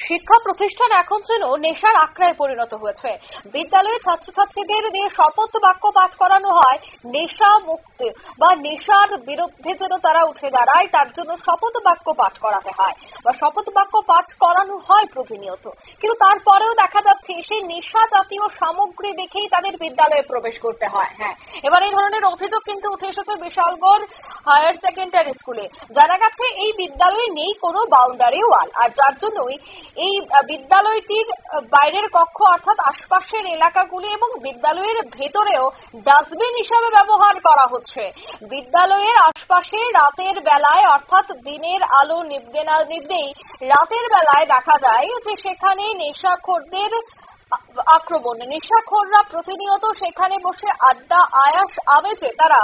শিক্ষা প্রতিষ্ঠান এখন যেন নেশার আখড়ায় পরিণত হয়েছে। বিদ্যালয়ে ছাত্রছাত্রীদের দিয়ে শপথ বাক্য পাঠ করানো হয় নেশা মুক্ত বা নেশার বিরুদ্ধে যেন তারা উঠে দাঁড়ায়, তার জন্য শপথ বাক্য পাঠ করাতে হয় বা শপথ বাক্য পাঠ করানো হয় প্রতিনিয়ত। কিন্তু তারপরেও দেখা যাচ্ছে সেই নেশা জাতীয় সামগ্রী দেখেই তাদের বিদ্যালয়ে প্রবেশ করতে হয়। হ্যাঁ, এবার এই ধরনের অভিযোগ কিন্তু উঠে এসেছে বিশালগড় হায়ার সেকেন্ডারি স্কুলে। জানা গেছে এই বিদ্যালয়ে নেই কোনো বাউন্ডারি ওয়াল, আর যার জন্যই এই বিদ্যালয়টির বাইরের কক্ষ অর্থাৎ আশপাশের এলাকাগুলি এবং বিদ্যালয়ের ভেতরেও ডাস্টবিন হিসাবে ব্যবহার করা হচ্ছে। বিদ্যালয়ের আশপাশে রাতের বেলায় অর্থাৎ দিনের আলো নিভতেই রাতের বেলায় দেখা যায় যে সেখানে নেশাখোরদের আক্রমণ। নেশাখোররা প্রতিনিয়ত সেখানে বসে আড্ডা আয়াস আমেজে তারা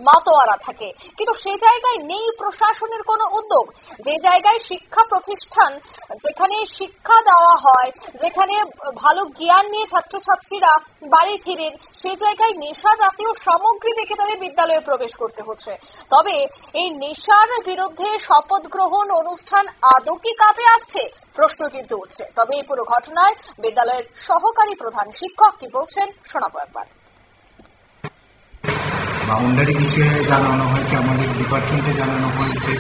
মাতোয়ারা থাকে, কিন্তু সে জায়গায় নেই প্রশাসনের কোনো উদ্যোগ। যে জায়গায় শিক্ষা প্রতিষ্ঠান, যেখানে শিক্ষা দেওয়া হয়, যেখানে ভালো জ্ঞান নিয়ে ছাত্রছাত্রীরা বাড়ি ফিরেন, সে জায়গায় নেশা জাতীয় সামগ্রী দেখে তাদের বিদ্যালয়ে প্রবেশ করতে হচ্ছে। তবে এই নেশার বিরুদ্ধে শপথ গ্রহণ অনুষ্ঠান আদৌ কি কাজে আসছে প্রশ্ন কিন্তু উঠছে। তবে এই পুরো ঘটনায় বিদ্যালয়ের সহকারী প্রধান শিক্ষক কি বলছেন শোনাবো একবার। বাউন্ডারি বিষয়ে জানানো হয়েছে, আমাদের ডিপার্টমেন্টে জানানো হয়েছে,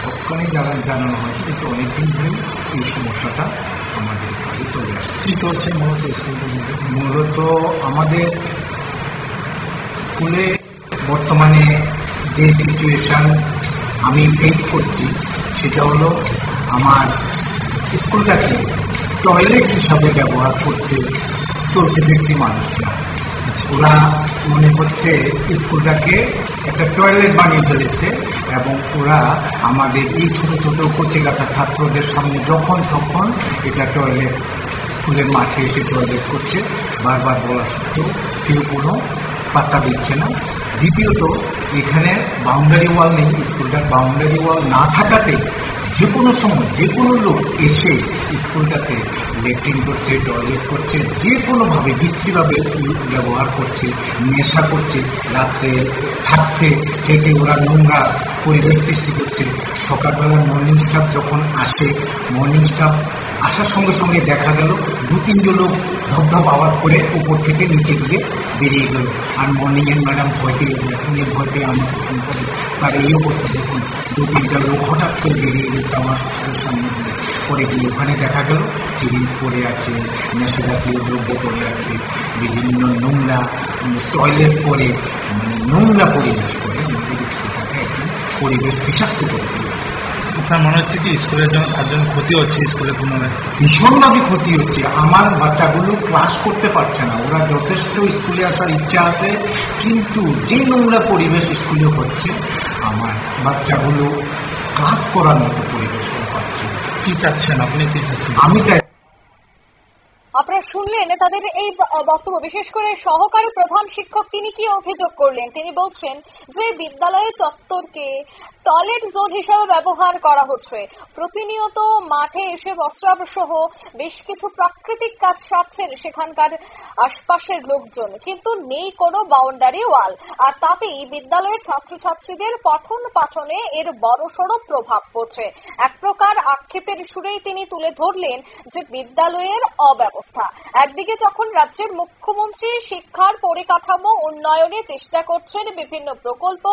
সবখানে জানানো হয়েছে, কিন্তু অনেকদিন ধরেই এই সমস্যাটা আমাদের স্কুলে চলে আসছে। কি চলছে মূলত স্কুলগুলিতে? মূলত আমাদের স্কুলে বর্তমানে যে সিচুয়েশন আমি ফেস করছি সেটা হলো, আমার স্কুলটাকে টয়লেট হিসাবে ব্যবহার করছে চলতি ব্যক্তি মানুষরা। ওরা মনে হচ্ছে স্কুলটাকে একটা টয়লেট বানিয়ে ফেলেছে এবং ওরা আমাদের এই ছোট ছোট কচিকাঁচা ছাত্রদের সামনে যখন তখন এটা টয়লেট, স্কুলের মাঠে এসে টয়লেট করছে। বারবার বলা সত্ত্বেও কেউ কোনো পাত্তা দিচ্ছে না। দ্বিতীয়ত, এখানে বাউন্ডারি ওয়াল নেই। স্কুলটার বাউন্ডারি ওয়াল না থাকাতে যে কোনো সময় যে কোনো লোক এসে স্কুলটাতে লেট্রিন করছে, টয়লেট করছে, যে কোনোভাবে বিশ্রীভাবে ব্যবহার করছে, নেশা করছে, রাত্রে থাকছে, খেতে ওরা নোংরা পরিবেশ সৃষ্টি করছে। সকালবেলা মর্নিং স্টাফ যখন আসে, মর্নিং স্টাফ আসার সঙ্গে সঙ্গে দেখা গেল 2-3 লোক ধপধপ আওয়াজ করে উপর থেকে নিচে গিয়ে বেরিয়ে গেল। আর মর্নিংয়ের ম্যাডাম ভয় পেয়ে আমাকে ফোন করে, স্যার এই অবস্থা দেখুন, 2-3 লোক হঠাৎ করে বেরিয়ে গেছে আমার চোখের সামনে দিয়ে। পরে গিয়ে ওখানে দেখা গেল সিরিঞ্জ পড়ে আছে, নেশা জাতীয় দ্রব্য পড়ে আছে, বিভিন্ন নোংরা টয়লেট করে, মানে নোংরা পরিবেশ করে আমাদের স্কুলটাকে একদম পরিবেশ বিষাক্ত করে দিয়েছে। আপনার মনে হচ্ছে কি স্কুলের জন্য তার জন্য ক্ষতি হচ্ছে? স্কুলের কোনো ভীষণভাবে ক্ষতি হচ্ছে। আমার বাচ্চাগুলো ক্লাস করতে পারছে না। ওরা যথেষ্ট স্কুলে আসার ইচ্ছা আছে, কিন্তু যে নোংরা পরিবেশ স্কুলে হচ্ছে, আমার বাচ্চাগুলো ক্লাস করার মতো পরিবেশ পাচ্ছে। কি চাচ্ছেন আপনি? কি চাচ্ছেন? আমি চাই। আপনারা শুনলেন তাদের এই বক্তব্য। বিশেষ করে সহকারী প্রধান শিক্ষক তিনি কি অভিযোগ করলেন, তিনি বলছেন যে বিদ্যালয়ের চত্বরকে টয়লেট জোন হিসেবে ব্যবহার করা হচ্ছে। প্রতিনিয়ত মাঠে এসে প্রস্রাব সহ বেশ কিছু প্রাকৃতিক কাজ সারছেন সেখানকার আশপাশের লোকজন, কিন্তু নেই কোনো বাউন্ডারি ওয়াল। আর তাতেই বিদ্যালয়ের ছাত্রছাত্রীদের পঠন পাঠনে এর বড়সড় প্রভাব পড়ছে। এক প্রকার আক্ষেপের সুরেই তিনি তুলে ধরলেন যে বিদ্যালয়ের অব্যবস্থা। একদিকে যখন রাজ্যের মুখ্যমন্ত্রী শিক্ষার পরিকাঠামো উন্নয়নে চেষ্টা করছেন, বিভিন্ন প্রকল্প,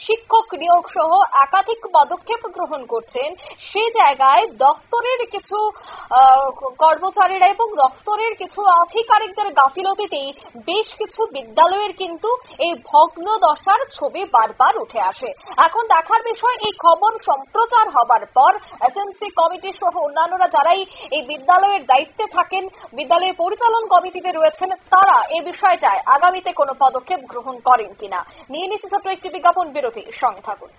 শিক্ষক নিয়োগ সহ একাধিক পদক্ষেপ গ্রহণ করছেন, সেই জায়গায় দপ্তরের কিছু কর্মচারীরা এবং দপ্তরের কিছু আধিকারিকদের গাফিলতিতেই বেশ কিছু বিদ্যালয়ের কিন্তু এই ভগ্ন দশার ছবি বারবার উঠে আসে। এখন দেখার বিষয়, এই খবর সম্প্রচার হবার পর এসএমসি কমিটি সহ অন্যান্যরা যারাই এই বিদ্যালয়ের দায়িত্বে থাকেন, বিদ্যালয় পরিচালন কমিটিতে রয়েছেন, তারা এই বিষয়টায় আগামীতে কোনো পদক্ষেপ গ্রহণ করেন কিনা। নিয়ে নিচ্ছে ছোট্ট একটি বিজ্ঞাপন বিরতি, সঙ্গে থাকুন।